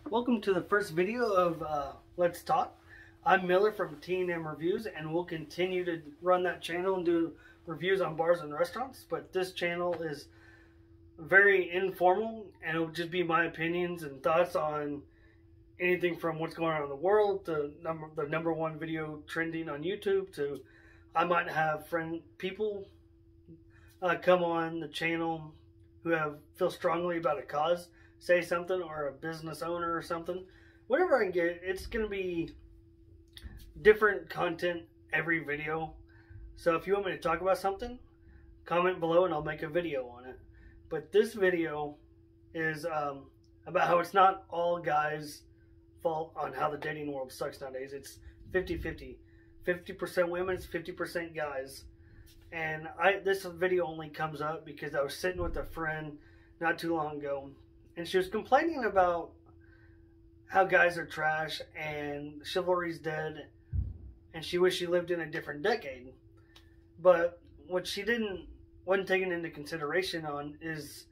Welcome to the first video of Let's Talk. I'm Miller from T&M Reviews, and we'll continue to run that channel and do reviews on bars and restaurants. But this channel is very informal, and it'll just be my opinions and thoughts on anything from what's going on in the world to the number one video trending on YouTube to I might have people come on the channel who feel strongly about a cause, say something, or a business owner or something. Whatever I can get, it's going to be different content every video. So if you want me to talk about something, comment below and I'll make a video on it. But this video is about how it's not all guys' fault on how the dating world sucks nowadays. It's 50-50. 50% women, 50% guys. And this video only comes up because I was sitting with a friend not too long ago, and she was complaining about how guys are trash and chivalry's dead, and she wished she lived in a different decade. But what she wasn't taking into consideration on is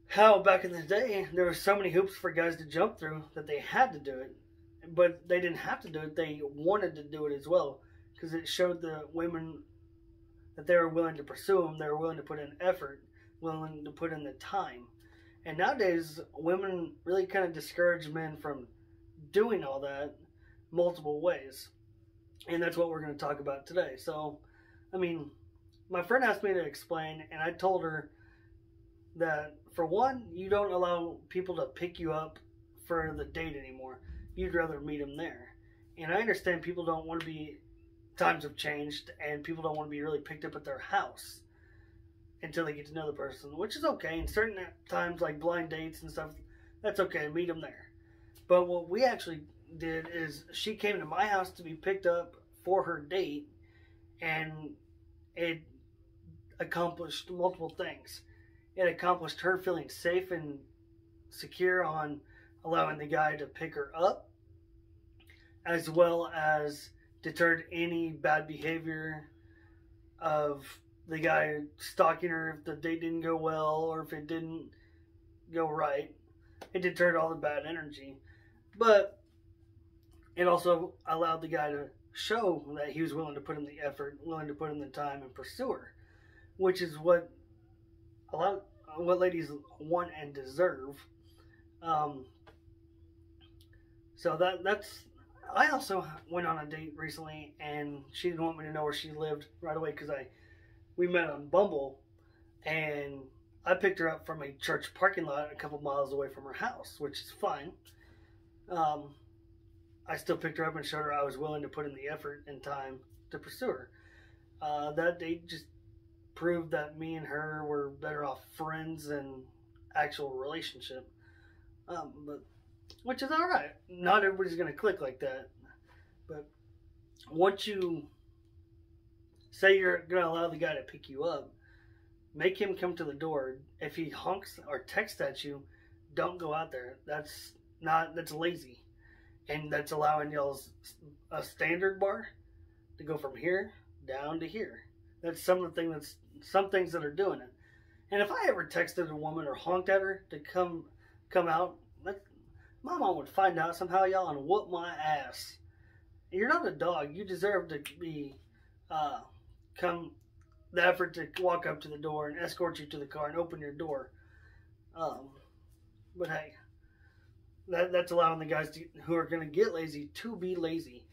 how back in the day there were so many hoops for guys to jump through that they had to do it. But they didn't have to do it, they wanted to do it as well, because it showed the women that they were willing to pursue them, they were willing to put in effort, willing to put in the time. And nowadays, women really kind of discourage men from doing all that multiple ways. And that's what we're going to talk about today. So, I mean, my friend asked me to explain, and I told her that, for one, you don't allow people to pick you up for the date anymore. You'd rather meet them there. And I understand people don't want to be, times have changed, and people don't want to be really picked up at their house until they get to know the person, which is okay. In certain times, like blind dates and stuff, that's okay, meet them there. But what we actually did is she came to my house to be picked up for her date, and it accomplished multiple things. It accomplished her feeling safe and secure on allowing the guy to pick her up, as well as deterred any bad behavior of the guy stalking her if the date didn't go well or if it didn't go right. It deterred all the bad energy. But it also allowed the guy to show that he was willing to put in the effort, willing to put in the time and pursue her, which is what ladies want and deserve. So that's. I also went on a date recently, and she didn't want me to know where she lived right away because we met on Bumble, and I picked her up from a church parking lot a couple miles away from her house, which is fine. I still picked her up and showed her I was willing to put in the effort and time to pursue her. That date just proved that me and her were better off friends than actual relationship. But which is alright. Not everybody's going to click like that. But once you say you're going to allow the guy to pick you up, make him come to the door. If he honks or texts at you, don't go out there. That's lazy. And that's allowing y'all's a standard bar to go from here down to here. That's some things that are doing it. And if I ever texted a woman or honked at her to come out, my mom would find out somehow, y'all, and whoop my ass. You're not a dog. You deserve to be the effort to walk up to the door and escort you to the car and open your door. But hey, that's allowing the guys who are going to get lazy to be lazy.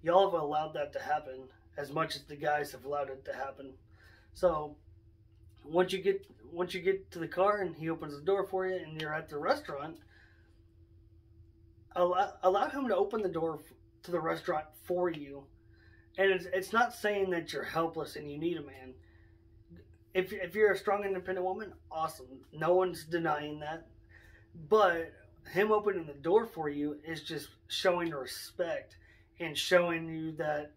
Y'all have allowed that to happen as much as the guys have allowed it to happen. So once you get to the car and he opens the door for you and you're at the restaurant, allow him to open the door to the restaurant for you. And it's not saying that you're helpless and you need a man. If you're a strong, independent woman, awesome. No one's denying that. But him opening the door for you is just showing respect and showing you that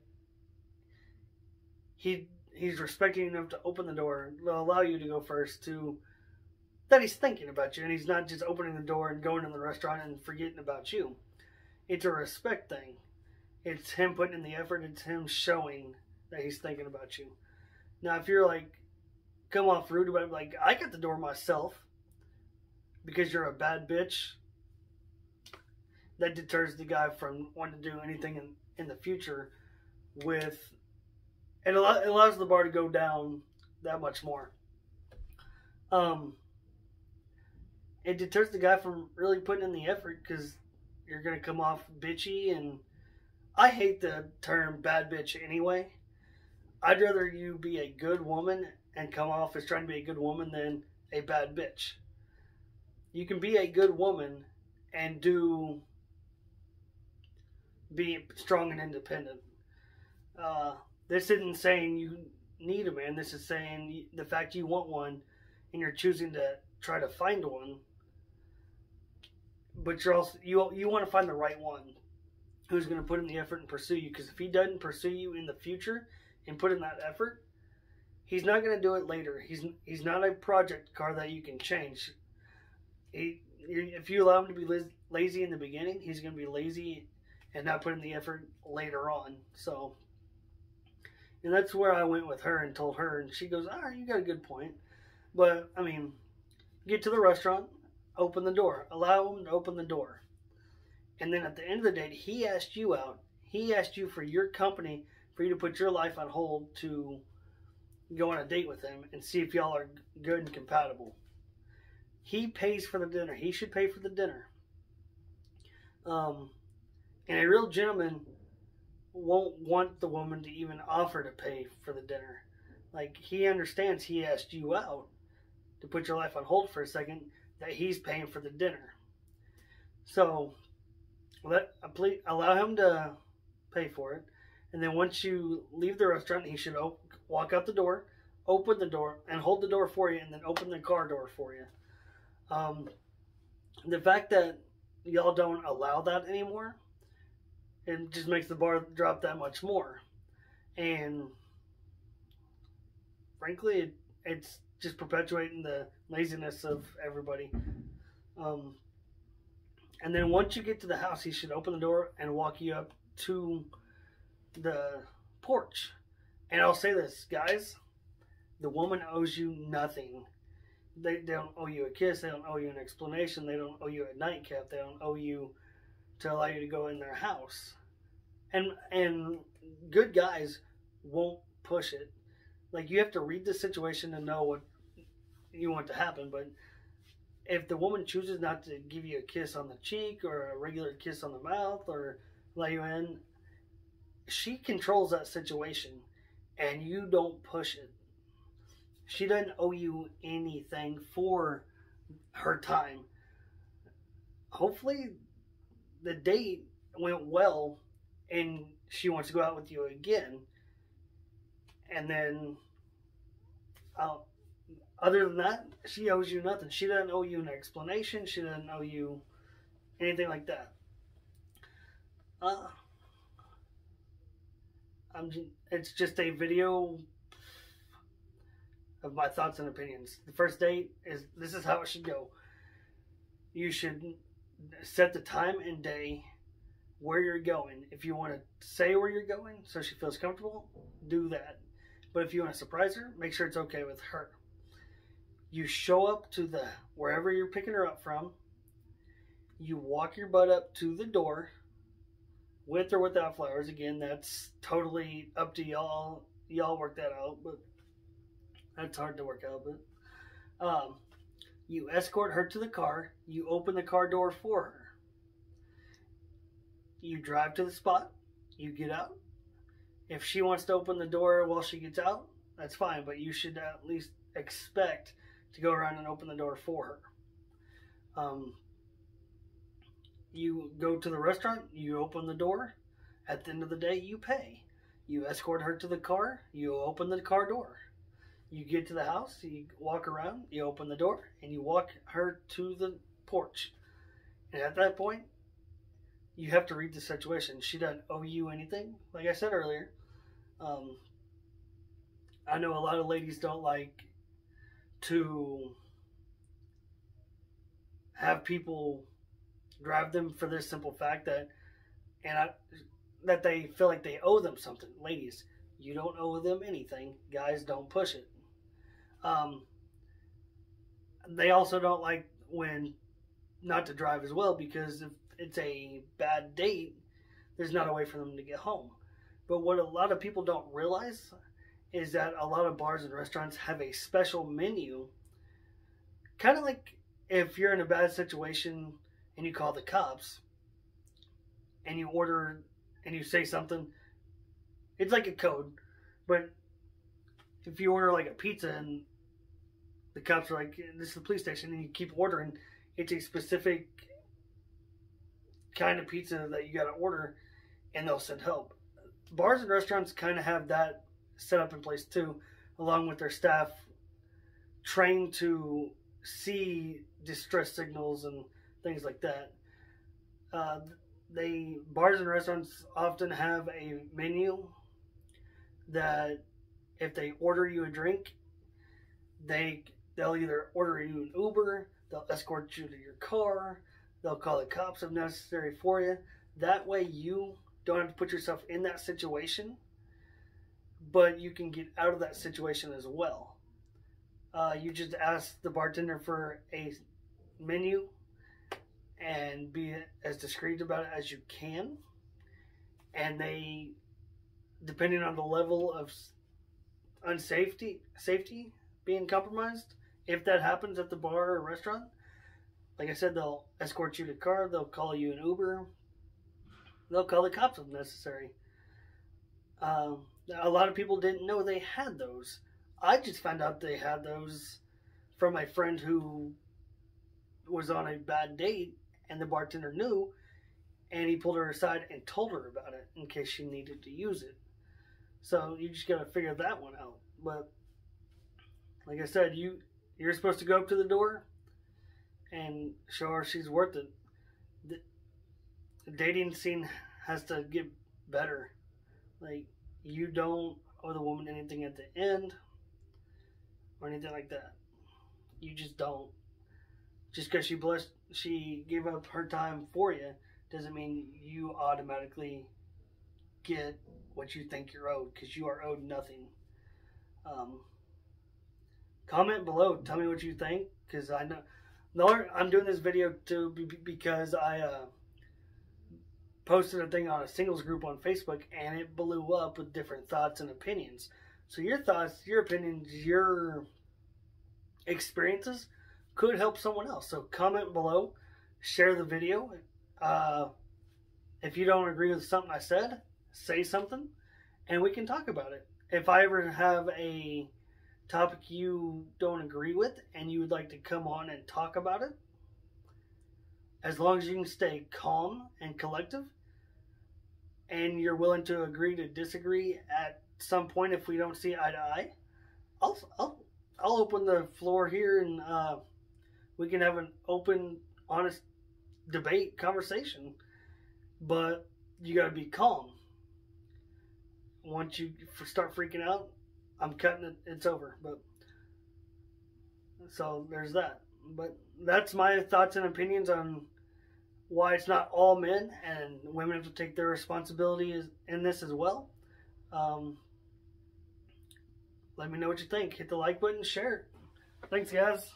he's respecting you enough to open the door, allow you to go first, that he's thinking about you, and he's not just opening the door and going in the restaurant and forgetting about you. It's a respect thing. It's him putting in the effort. It's him showing that he's thinking about you. Now, if you're like, come off rude about it, like, I got the door myself because you're a bad bitch, that deters the guy from wanting to do anything in the future. With it allows the bar to go down that much more. It deters the guy from really putting in the effort because you're gonna come off bitchy, and I hate the term bad bitch anyway. I'd rather you be a good woman and come off as trying to be a good woman than a bad bitch. You can be a good woman and be strong and independent. This isn't saying you need a man. This is saying the fact you want one and you're choosing to try to find one, but you're also you want to find the right one who's going to put in the effort and pursue you. Because if he doesn't pursue you in the future and put in that effort, he's not going to do it later. He's not a project car that you can change. If you allow him to be lazy in the beginning, he's going to be lazy and not put in the effort later on. So, and that's where I went with her and told her, and she goes, you got a good point. But, I mean, get to the restaurant, open the door. Allow him to open the door. And then at the end of the day, he asked you out. He asked you for your company, for you to put your life on hold to go on a date with him and see if y'all are good and compatible. He pays for the dinner. He should pay for the dinner. And a real gentleman won't want the woman to even offer to pay for the dinner. Like, he understands he asked you out to put your life on hold for a second, that he's paying for the dinner. So, allow him to pay for it. And then once you leave the restaurant, he should walk out the door, open the door, and hold the door for you, and then open the car door for you. The fact that y'all don't allow that anymore, it just makes the bar drop that much more. And frankly, it's just perpetuating the laziness of everybody. And then once you get to the house, he should open the door and walk you up to the porch. And I'll say this, guys, the woman owes you nothing. They don't owe you a kiss. They don't owe you an explanation. They don't owe you a nightcap. They don't owe you to allow you to go in their house. And good guys won't push it. Like, you have to read the situation and know what you want to happen. But if the woman chooses not to give you a kiss on the cheek or a regular kiss on the mouth or let you in, she controls that situation, and you don't push it. She doesn't owe you anything for her time. Hopefully the date went well and she wants to go out with you again. And then, other than that, she owes you nothing. She doesn't owe you an explanation. She doesn't owe you anything like that. It's just a video of my thoughts and opinions. The first date this is how it should go. You should set the time and day where you're going. If you want to say where you're going so she feels comfortable, do that. But if you want to surprise her, make sure it's okay with her. You show up to wherever you're picking her up from. You walk your butt up to the door, with or without flowers. Again, that's totally up to y'all. Y'all work that out, but that's hard to work out. But you escort her to the car. You open the car door for her. You drive to the spot. You get out. If she wants to open the door while she gets out, that's fine. But you should at least expect to go around and open the door for her. You go to the restaurant. You open the door. At the end of the day, you pay. You escort her to the car. You open the car door. You get to the house, you walk around, you open the door, and you walk her to the porch. And at that point, you have to read the situation. She doesn't owe you anything, like I said earlier. I know a lot of ladies don't like to have people drive them for this simple fact that they feel like they owe them something. Ladies, you don't owe them anything. Guys, don't push it. They also don't like when not to drive as well, because it's a bad date, there's not a way for them to get home. But what a lot of people don't realize is that a lot of bars and restaurants have a special menu, kind of like if you're in a bad situation and you call the cops and you order and you say something, it's like a code. But if you order like a pizza and the cops are like, this is the police station, and you keep ordering, it's a specific kind of pizza that you got to order, and they'll send help. Bars and restaurants kind of have that set up in place too, along with their staff trained to see distress signals and things like that. Bars and restaurants often have a menu that if they order you a drink, they'll either order you an Uber, they'll escort you to your car, they'll call the cops if necessary for you. That way you don't have to put yourself in that situation, but you can get out of that situation as well. You just ask the bartender for a menu and be as discreet about it as you can. And they, depending on the level of safety being compromised, if that happens at the bar or restaurant, like I said, they'll escort you to the car, they'll call you an Uber, they'll call the cops if necessary. A lot of people didn't know they had those. I just found out they had those from my friend who was on a bad date, and the bartender knew, and he pulled her aside and told her about it in case she needed to use it. So you just got to figure that one out. But like I said, you're supposed to go up to the door and show her she's worth it. The dating scene has to get better. Like, you don't owe the woman anything at the end or anything like that. You just don't. Just because she gave up her time for you doesn't mean you automatically get what you think you're owed, because you are owed nothing. Comment below, tell me what you think, because I know I'm doing this video too because I posted a thing on a singles group on Facebook, and it blew up with different thoughts and opinions. So your thoughts, your opinions, your experiences could help someone else. So comment below, share the video. If you don't agree with something I said, say something, and we can talk about it. If I ever have a topic you don't agree with and you would like to come on and talk about it, as long as you can stay calm and collective, and you're willing to agree to disagree at some point if we don't see eye to eye, I'll open the floor here, and we can have an open, honest debate, conversation. But you got to be calm. Once you start freaking out, I'm cutting it. It's over. But so there's that. But that's my thoughts and opinions on why it's not all men, and women have to take their responsibility in this as well. Let me know what you think. Hit the like button, share it. Thanks, guys.